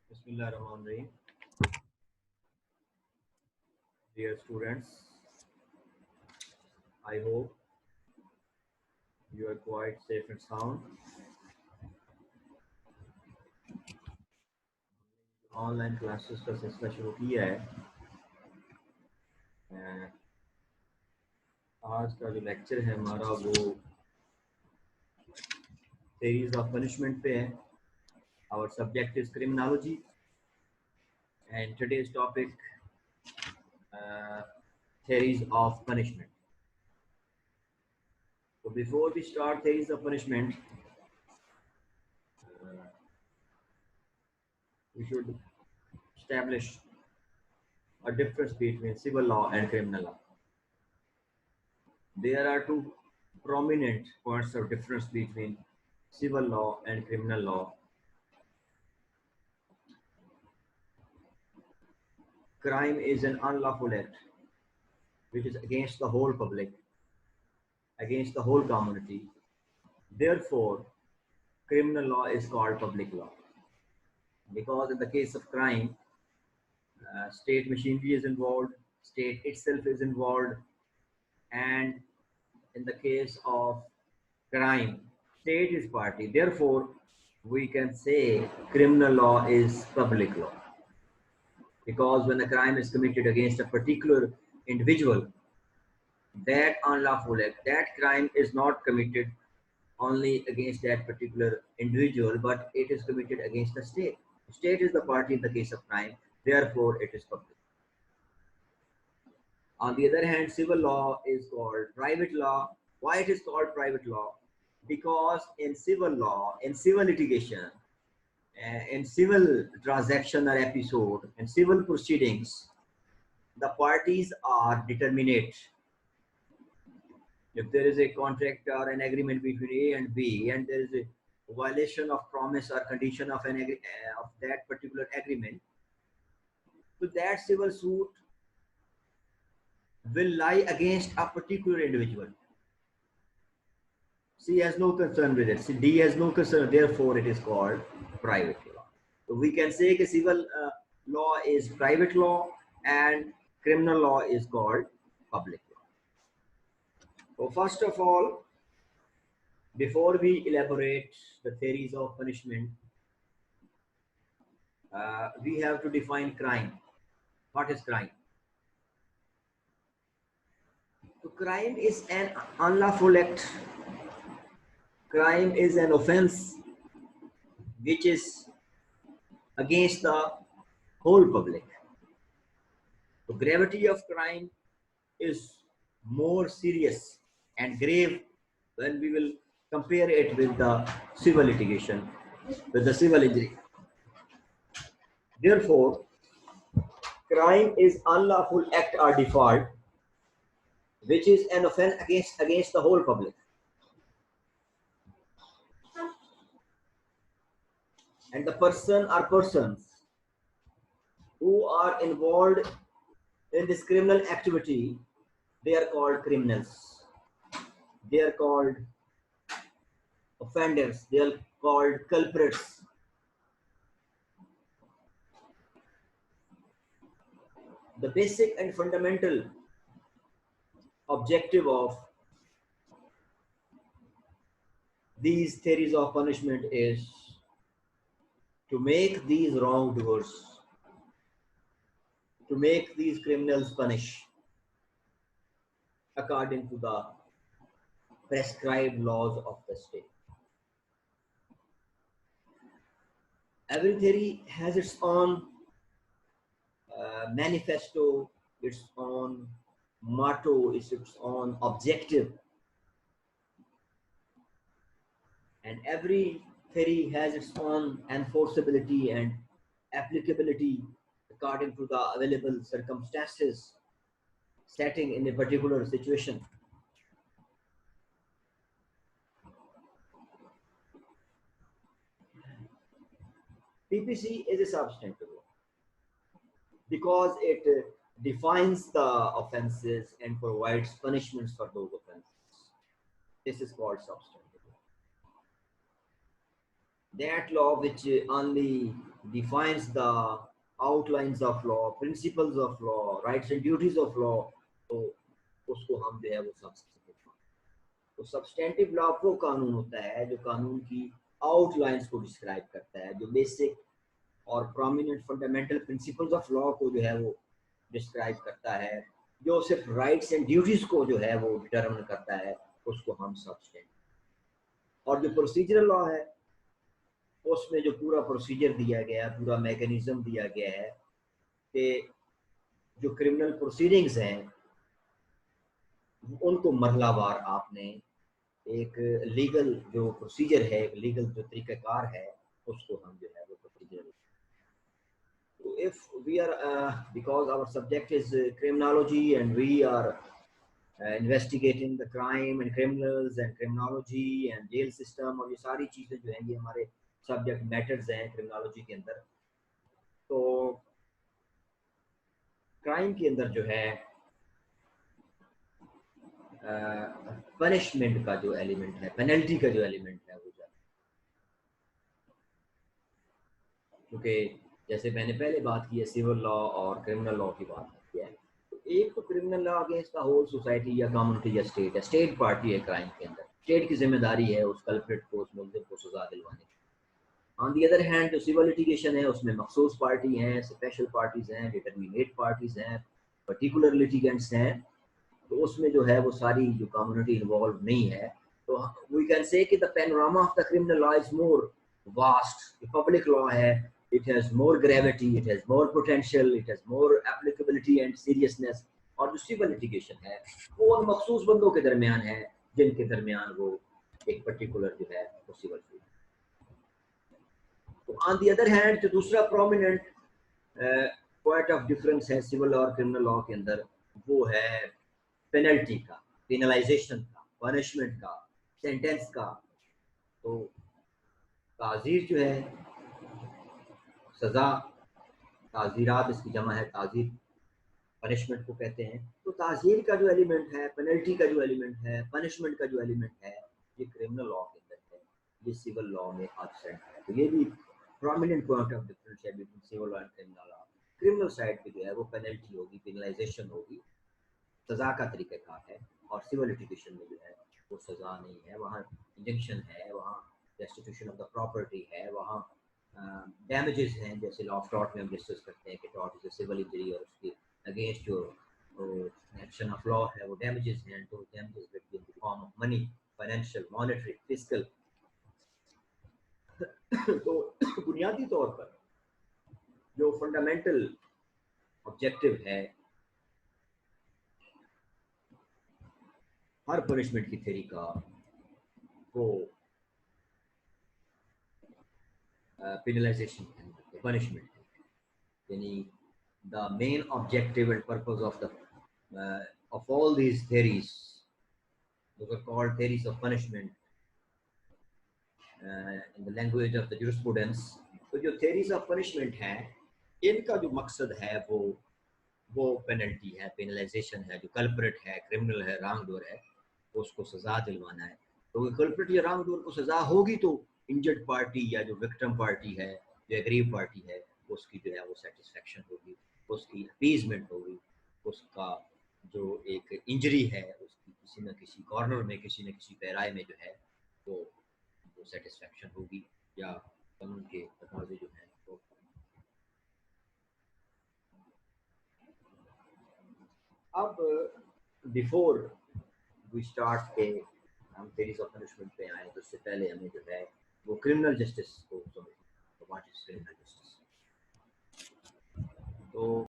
Bismillahirrahmanirrahim. Dear students, I hope you are quite safe and sound. Online classes का सिलसिला शुरू किया है। आज का जो लेक्चर है हमारा वो theories of punishment पे है। Our subject is criminology and today's topic theories of punishment. So before we start theories of punishment, we should establish a difference between civil law and criminal law. There are two prominent points of difference between civil law and criminal law. Crime is an unlawful act which is against the whole public, against the whole community. Therefore, criminal law is called public law. Because in the case of crime, state machinery is involved, state itself is involved, and in the case of crime, state is party. Therefore, we can say criminal law is public law. Because when a crime is committed against a particular individual, that unlawful act, that crime is not committed only against that particular individual, but it is committed against the state. The state is the party in the case of crime, therefore it is public. On the other hand, civil law is called private law. Why it is called private law? Because in civil law, in civil litigation, in civil transaction or episode, in civil proceedings, the parties are determinate. If there is a contract or an agreement between A and B, and there is a violation of promise or condition of of that particular agreement, so that civil suit will lie against a particular individual. C has no concern with it. D has no concern. Therefore, it is called private law. So we can say that civil law is private law and criminal law is called public law. So first of all, before we elaborate the theories of punishment, we have to define crime. What is crime? So crime is an unlawful act. Crime is an offense which is against the whole public. The gravity of crime is more serious and grave when we will compare it with the civil litigation, with the civil injury. Therefore, crime is unlawful act or default, which is an offense against the whole public. And the person or persons who are involved in this criminal activity, they are called criminals. They are called offenders. They are called culprits. The basic and fundamental objective of these theories of punishment is to make these wrongdoers, to make these criminals punish according to the prescribed laws of the state. Every theory has its own manifesto, its own motto, its own objective. And every theory has its own enforceability and applicability according to the available circumstances setting in a particular situation. PPC is a substantive law because it defines the offenses and provides punishments for those offenses. This is called substantive law. That law which only defines the outlines of law, principles of law, rights and duties of law, तो उसको हम जो है वो substantive law. तो substantive law वो कानून होता है जो कानून की outlines को describe करता है, जो basic और prominent fundamental principles of law को जो है वो describe करता है, जो सिर्फ rights and duties को जो है वो determine करता है, उसको हम substantive. और जो procedural law है उसमें जो पूरा प्रोसीजर दिया गया है, पूरा मैकेनिज्म दिया गया है कि जो क्रिमिनल प्रोसीडिंग्स हैं उनको मरहलावार आपने एक लीगल जो प्रोसीजर है, एक लीगल जो तरीक़ाकार है, उसको हम जो है वो procedure. So if we are because our subject is criminology and we are investigating the crime and criminals and criminology and jail system, और ये सारी चीज़ें जो हैं ये हमारे सब्जेक्ट मैटर्स हैं क्रिमिनोलॉजी के अंदर. तो क्राइम के अंदर जो है पनिशमेंट का जो एलिमेंट है, पेनल्टी का जो एलिमेंट है वो जाता है. क्योंकि जैसे मैंने पहले बात की है सिविल लॉ और क्रिमिनल लॉ की बात की है, तो एक तो criminal law against the whole society या कम्युनिटी या स्टेट है, स्टेट पार्टी है क्राइम के अंदर, स्टेट की जिम्मेदारी है उस कल्प्रिट को, उस मुलजिम को सजा दिलवाने की. ऑन दी अदर हैंड जो सिविल लिटिगेशन है उसमें मखसूस पार्टी हैं, स्पेशल पार्टीज हैं, डिटरमिनेट पार्टीज हैं, पर्टिकुलर लिटिगेंट्स हैं, तो उसमें जो है वो सारी जो कम्युनिटी इन्वॉल्व नहीं है. तो वी कैन से कि the panorama of the criminal law is more vast. Public law है, it has more gravity, it has more potential, it has more applicability and seriousness. और जो सिविल लिटिगेशन है वो उन मखसूस बंदों के दरमियान है जिनके दरमियान वो एक पर्टिकुलर जो है वो सिविल. तो ऑन दी अदर हैंड जो दूसरा प्रोमिनेंट पॉइंट ऑफ डिफरेंस है सिविल और क्रिमिनल लॉ के अंदर वो है पेनल्टी का, पेनलाइजेशन का, पनिशमेंट का, सेंटेंस का. तो ताज़ीर जो है सज़ा, ताज़ीरात इसकी जमा है ताज़ीर, पनिशमेंट को कहते हैं. तो ताज़ीर का जो एलिमेंट है, पेनल्टी का जो एलिमेंट है, पनिशमेंट का जो एलिमेंट है, ये क्रिमिनल लॉ के अंदर है, ये सिविल लॉ में एब्सेंट है. तो ये भी prominent point of difference है between civil and criminal law. Criminal side पे जो है वो पेनल्टी होगी, पेनलाइजेशन होगी, सजा का तरीक़ाकार है. और सिविल लिटिगेशन में जो है वो सजा नहीं है, वहाँ इंजंक्शन है, वहाँ रेस्टिट्यूशन ऑफ द प्रॉपर्टी है, वहाँ डैमेजेस हैं. जैसे लॉ ऑफ टॉर्ट में हम डिस्कस करते हैं कि tort is a civil injury और उसके अगेंस्ट जो एक्शन ऑफ लॉ है वो डैमेजेस हैं. तो damages will be in the form of money, financial, monetary, physical. तो बुनियादी तौर पर जो फंडामेंटल ऑब्जेक्टिव है हर पनिशमेंट की थ्योरी का वो पेनलाइजेशन है, पनिशमेंट है. यानी the main objective and purpose of the of all these theories, those are called theories of punishment in the language of the jurisprudence. तो जो theories of punishment हैं इनका जो मकसद है वो पेनल्टी है, पेनलाइजेशन है. जो कल्प्रिट है, क्रिमिनल है, रॉन्गडूअर है, उसको सजा दिलवाना है. तो कल्प्रिट या रॉन्गडूअर को सजा होगी तो इंजर्ड पार्टी या जो विक्टिम पार्टी है, जो एग्रीव पार्टी है, उसकी जो है वो सेटिस्फेक्शन होगी, उसकी अपीजमेंट होगी, उसका जो एक इंजरी है उसकी किसी न किसी कॉर्नर में, किसी न किसी पैराए में जो है वो सेटिस्फेक्शन होगी या कानून के तकाज़े जो हैं वो. अब बिफोर वी स्टार्ट के हम theories of punishment पे आए तो उससे पहले हमें जो है वो क्रिमिनल जस्टिस को समझना. What is criminal justice? तो